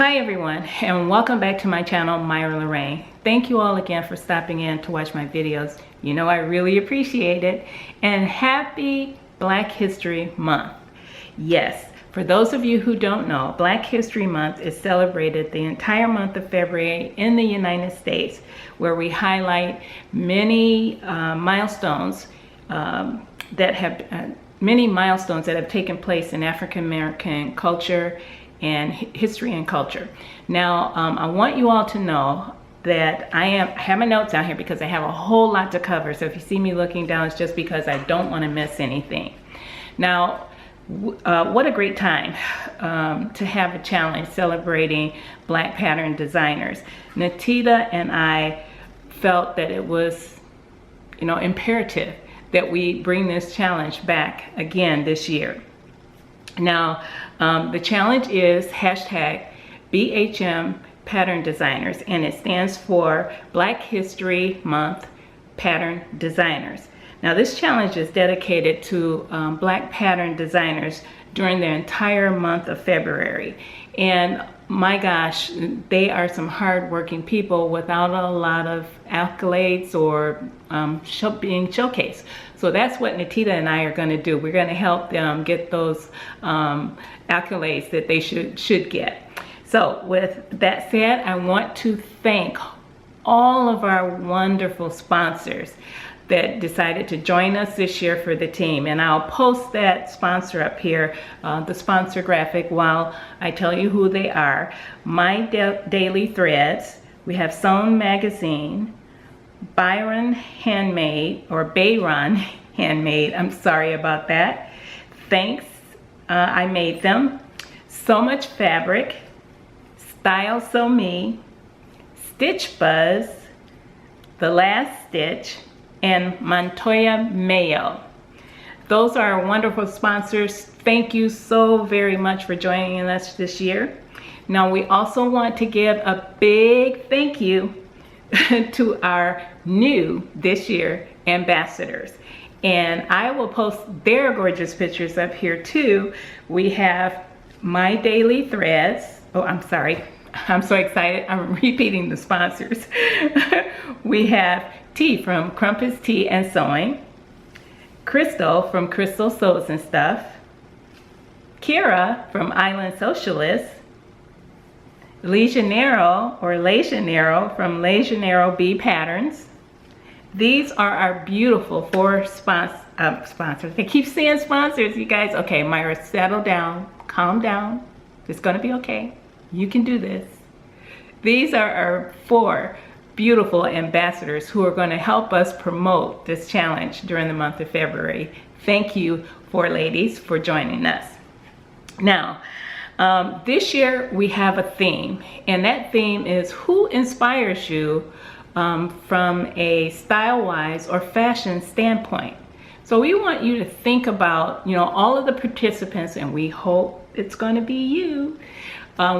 Hi everyone, and welcome back to my channel, Myra Lorraine. Thank you all again for stopping in to watch my videos. You know I really appreciate it. And happy Black History Month. Yes, for those of you who don't know, Black History Month is celebrated the entire month of February in the United States, where we highlight many milestones that have taken place in African American culture and history and culture. Now, I want you all to know that I have my notes down here because I have a whole lot to cover. So if you see me looking down, it's just because I don't want to miss anything. Now, what a great time to have a challenge celebrating Black pattern designers. Natita and I felt that it was, imperative that we bring this challenge back again this year. Now, the challenge is hashtag BHMPatternDesigners, and it stands for Black History Month Pattern Designers. Now, this challenge is dedicated to Black pattern designers during the entire month of February. And my gosh, they are some hardworking people without a lot of accolades or being showcased. So that's what Natita and I are going to do. We're going to help them get those accolades that they should get. So with that said, I want to thank all of our wonderful sponsors that decided to join us this year for the team. And I'll post that sponsor up here, the sponsor graphic, while I tell you who they are. My Daily Threads, we have Sewn Magazine, Byron Handmade, or Bayron Handmade, I'm sorry about that. Thanks, I Made Them. So Much Fabric, Style So Me, Stitch Buzz, The Last Stitch, and Montoya Mayo. Those are our wonderful sponsors. Thank you so very much for joining us this year. Now, we also want to give a big thank you to our new this year ambassadors. And I will post their gorgeous pictures up here too. We have My Daily Threads. Oh, I'm sorry. I'm so excited. I'm repeating the sponsors. We have T from Crumpets Tea and Sewing, Crystal from Crystal Sews and Stuff, Kira from Island Socialist, Legionero or Legionero from Legionero B Patterns. These are our beautiful four sponsors. I keep saying sponsors, you guys. Okay, Myra, settle down, calm down. It's gonna be okay. You can do this. These are our four beautiful ambassadors who are going to help us promote this challenge during the month of February. Thank you, four ladies, for joining us. Now, this year we have a theme, and that theme is who inspires you from a style-wise or fashion standpoint. So we want you to think about, all of the participants, and we hope it's going to be you.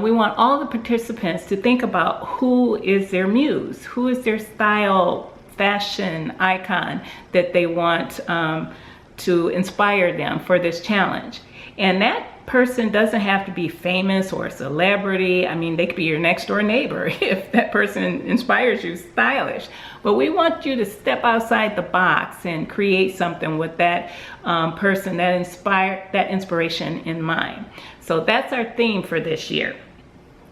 We want all the participants to think about who is their muse, who is their style, fashion icon that they want to inspire them for this challenge. And that person doesn't have to be famous or a celebrity. I mean, they could be your next door neighbor if that person inspires you, stylish. But we want you to step outside the box and create something with that person, that inspiration in mind. So that's our theme for this year.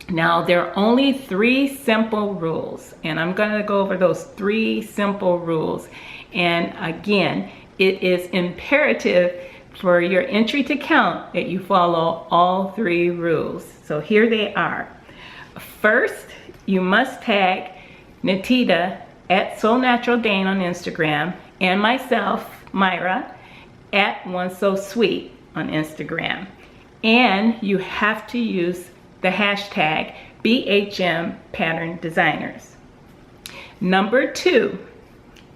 Now, there are only 3 simple rules, and I'm going to go over those 3 simple rules. And again, it is imperative for your entry to count that you follow all 3 rules. So here they are. First, you must tag Natita at SewNaturalDane on Instagram and myself, Myra, at One So Sweet on Instagram. And you have to use the hashtag BHMPatternDesigners. Number 2,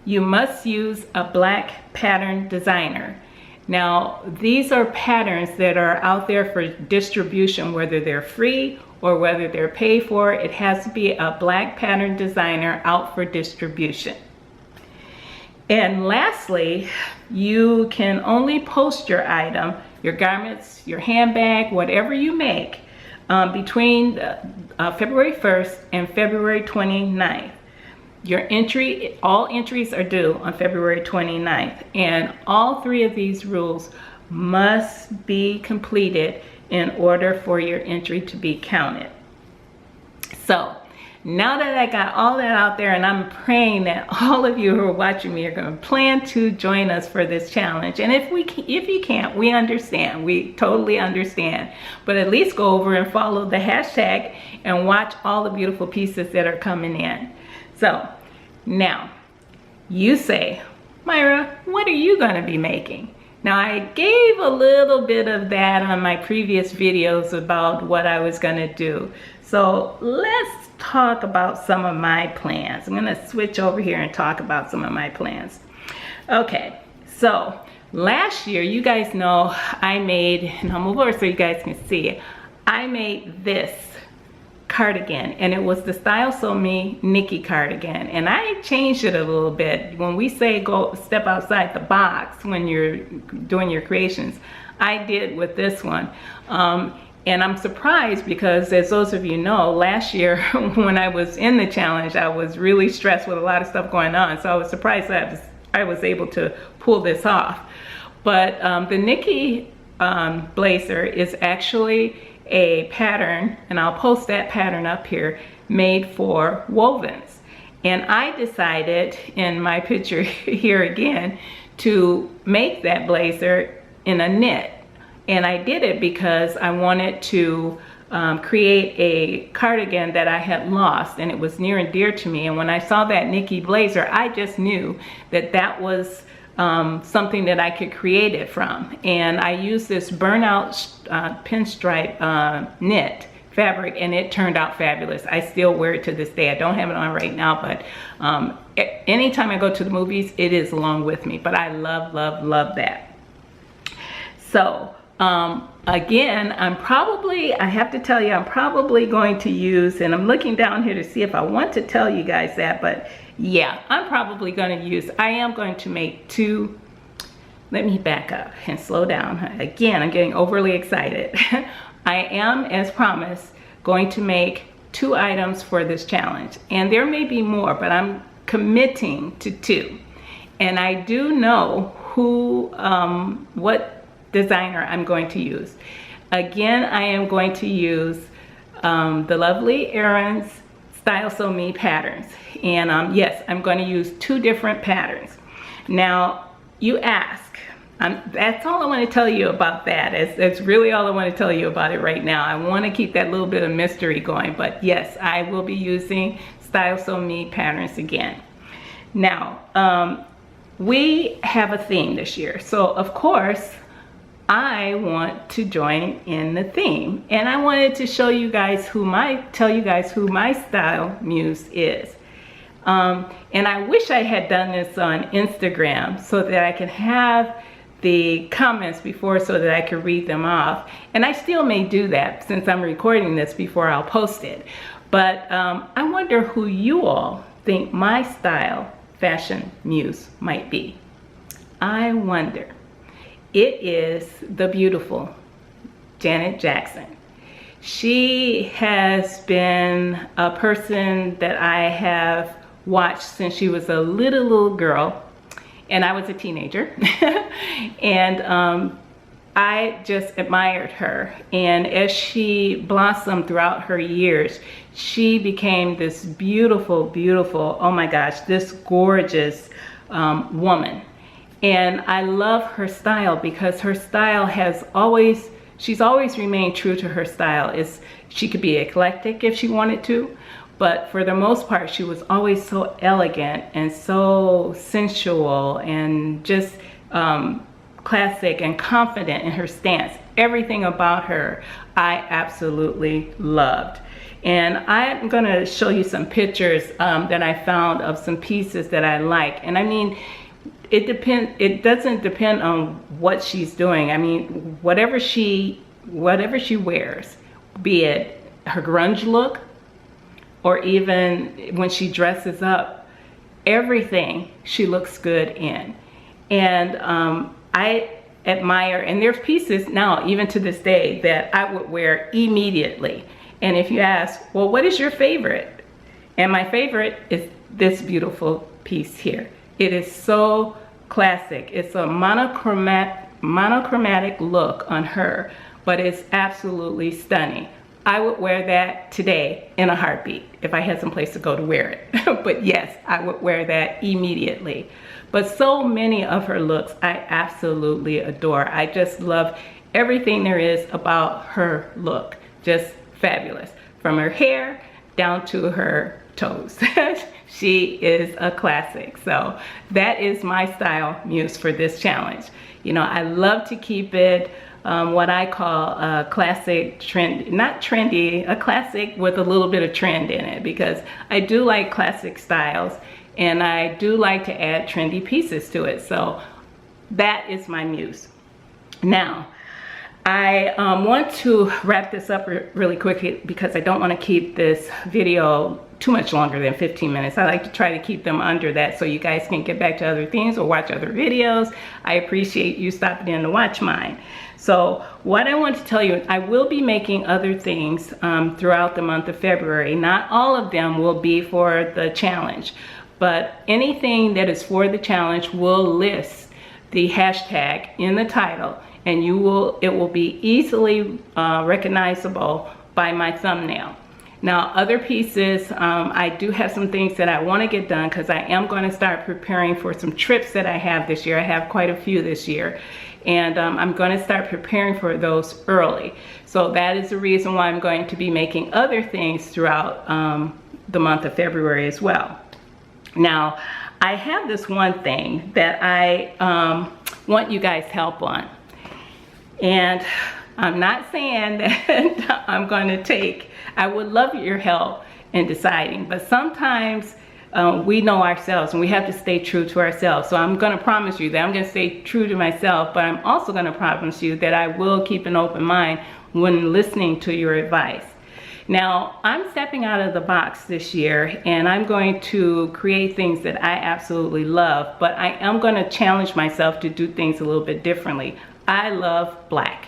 you must use a Black pattern designer. Now, these are patterns that are out there for distribution, whether they're free or whether they're paid for. It has to be a Black pattern designer out for distribution. And lastly, you can only post your item, your garments, your handbag, whatever you make, between February 1st and February 29th. Your entry, all entries are due on February 29th, and all 3 of these rules must be completed in order for your entry to be counted. So now that I got all that out there, and I'm praying that all of you who are watching me are going to plan to join us for this challenge. And if you can't, we understand. We totally understand. But at least go over and follow the hashtag and watch all the beautiful pieces that are coming in. So now you say, Myra, what are you going to be making? Now I gave a little bit of that on my previous videos about what I was going to do. So let's talk about some of my plans. I'm going to switch over here and talk about some of my plans. Okay, so last year, you guys know I made, and I'll move over so you guys can see it. I made this cardigan, and it was the Style Sew Me Nikki cardigan, and I changed it a little bit. When we say go step outside the box when you're doing your creations, I did with this one. And I'm surprised because, as those of you know, last year when I was in the challenge, I was really stressed with a lot of stuff going on. So I was surprised that I was able to pull this off. But the Nikki blazer is actually a pattern, and I'll post that pattern up here, made for wovens. And I decided in my picture here again to make that blazer in a knit. And I did it because I wanted to create a cardigan that I had lost, and it was near and dear to me. And when I saw that Nikki blazer, I just knew that that was something that I could create it from. And I used this burnout pinstripe knit fabric, and it turned out fabulous. I still wear it to this day. I don't have it on right now, but anytime I go to the movies, it is along with me. But I love, love, love that. So again, I have to tell you, I'm probably going to use, and I'm looking down here to see if I want to tell you guys that, but yeah, I'm probably going to use, I am going to make 2, let me back up and slow down. Again, I'm getting overly excited. I am, as promised, going to make 2 items for this challenge, and there may be more, but I'm committing to 2. And I do know who, what designer I'm going to use. Again, I am going to use the lovely Erin's Style Sew Me patterns. And yes, I'm going to use 2 different patterns. Now, you ask, that's all I want to tell you about that. That's really all I want to tell you about it right now. I want to keep that little bit of mystery going, but yes, I will be using Style Sew Me patterns again. Now, we have a theme this year. So, of course, I want to join in the theme, and I wanted to show you guys tell you guys who my style muse is. And I wish I had done this on Instagram so that I could have the comments before so that I could read them off. And I still may do that since I'm recording this before I'll post it. But I wonder who you all think my style fashion muse might be. I wonder. It is the beautiful Janet Jackson. She has been a person that I have watched since she was a little girl, and I was a teenager. And I just admired her. And as she blossomed throughout her years, she became this beautiful, beautiful, oh my gosh, this gorgeous woman. And I love her style because her style has always, she's always remained true to her style. She could be eclectic if she wanted to, but for the most part, she was always so elegant and so sensual and just classic and confident in her stance. Everything about her, I absolutely loved. And I'm gonna show you some pictures that I found of some pieces that I like. And I mean, it doesn't depend on what she's doing. I mean, whatever she wears, be it her grunge look or even when she dresses up, everything she looks good in. And I admire, and there's pieces now, even to this day, that I would wear immediately. And if you ask, well, what is your favorite? And my favorite is this beautiful piece here. It is so classic. It's a monochromatic look on her, but it's absolutely stunning. I would wear that today in a heartbeat if I had some place to go to wear it. But yes, I would wear that immediately. But so many of her looks I absolutely adore. I just love everything there is about her look. Just fabulous. From her hair down to her toes. She is a classic. So that is my style, Muse, for this challenge. You know, I love to keep it what I call a classic trend, not trendy, a classic with a little bit of trend in it, because I do like classic styles and I do like to add trendy pieces to it. So that is my Muse. Now, I want to wrap this up really quickly because I don't want to keep this video too much longer than 15 minutes. I like to try to keep them under that so you guys can get back to other things or watch other videos. I appreciate you stopping in to watch mine. So what I want to tell you, I will be making other things throughout the month of February. Not all of them will be for the challenge, but anything that is for the challenge will list the hashtag in the title, and it will be easily recognizable by my thumbnail. Now, other pieces, I do have some things that I want to get done because I am going to start preparing for some trips that I have this year. I have quite a few this year, and I'm going to start preparing for those early. So that is the reason why I'm going to be making other things throughout the month of February as well. Now, I have this one thing that I want you guys help on. And I'm not saying that I'm going to I would love your help in deciding, but sometimes we know ourselves and we have to stay true to ourselves. So I'm going to promise you that I'm going to stay true to myself, but I'm also going to promise you that I will keep an open mind when listening to your advice. Now, I'm stepping out of the box this year and I'm going to create things that I absolutely love, but I am going to challenge myself to do things a little bit differently. I love black.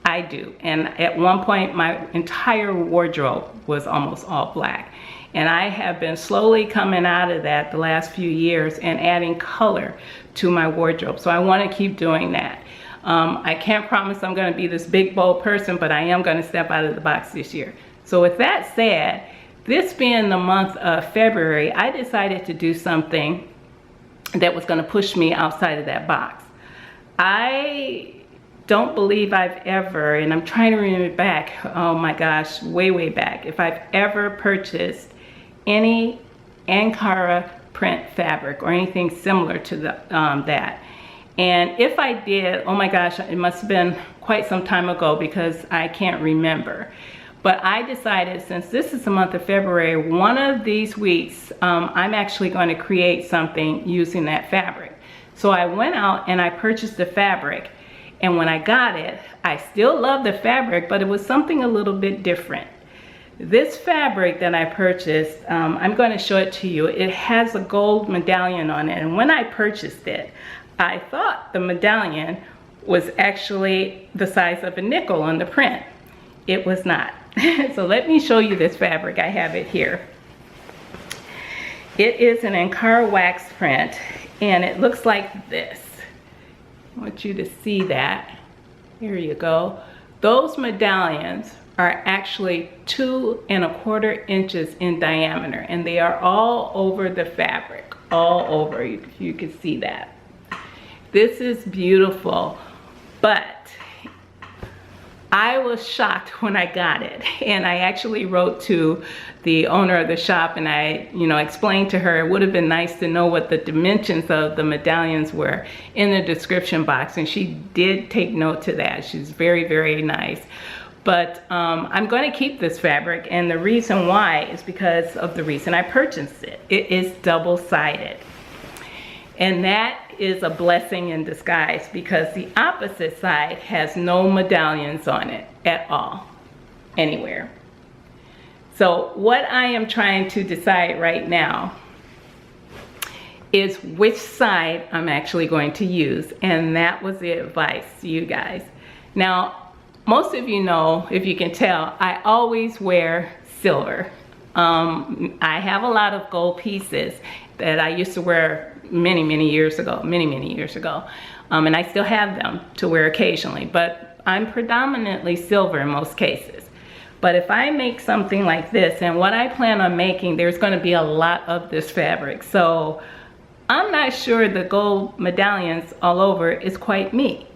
I do. And at one point, my entire wardrobe was almost all black. And I have been slowly coming out of that the last few years and adding color to my wardrobe. So I want to keep doing that. I can't promise I'm going to be this big, bold person, but I am going to step out of the box this year. So with that said, this being the month of February, I decided to do something that was going to push me outside of that box. I don't believe I've ever, and I'm trying to remember back, oh my gosh, way back, if I've ever purchased any Ankara print fabric or anything similar to that. And if I did, oh my gosh, it must have been quite some time ago because I can't remember. But I decided, since this is the month of February, one of these weeks, I'm actually going to create something using that fabric. So I went out and I purchased the fabric. And when I got it, I still love the fabric, but it was something a little bit different. This fabric that I purchased, I'm going to show it to you. It has a gold medallion on it. And when I purchased it, I thought the medallion was actually the size of a nickel on the print. It was not. So let me show you this fabric. I have it here. It is an Ankara wax print, and it looks like this. I want you to see that. Here you go. Those medallions are actually 2 1/4 inches in diameter, and they are all over the fabric, all over. You can see that. This is beautiful, but I was shocked when I got it, and I actually wrote to the owner of the shop and I, explained to her it would have been nice to know what the dimensions of the medallions were in the description box, and she did take note to that. She's very nice. But I'm going to keep this fabric, and the reason why is because of the reason I purchased it. It is double-sided. And that is a blessing in disguise because the opposite side has no medallions on it at all, anywhere. So what I am trying to decide right now is which side I'm actually going to use, and that was the advice, you guys. Now, most of you know, if you can tell, I always wear silver. I have a lot of gold pieces that I used to wear many years ago, and I still have them to wear occasionally, but I'm predominantly silver in most cases. But if I make something like this, and what I plan on making, there's going to be a lot of this fabric, so I'm not sure the gold medallions all over is quite me.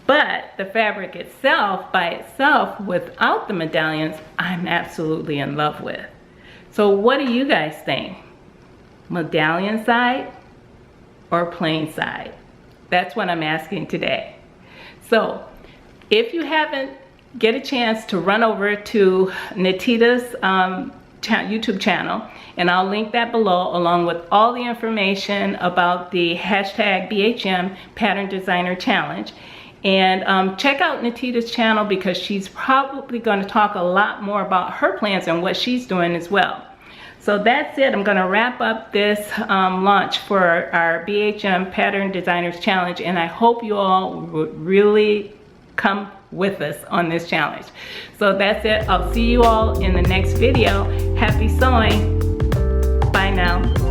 But the fabric itself, by itself, without the medallions, I'm absolutely in love with. So what do you guys think? Medallion side or plain side? That's what I'm asking today. So if you haven't get a chance to run over to Natita's YouTube channel, and I'll link that below along with all the information about the hashtag BHM Pattern Designer Challenge. And check out Natita's channel because she's probably going to talk a lot more about her plans and what she's doing as well. So that's it. I'm going to wrap up this launch for our BHM Pattern Designers Challenge, and I hope you all would really come with us on this challenge. So that's it. I'll see you all in the next video. Happy sewing. Bye now.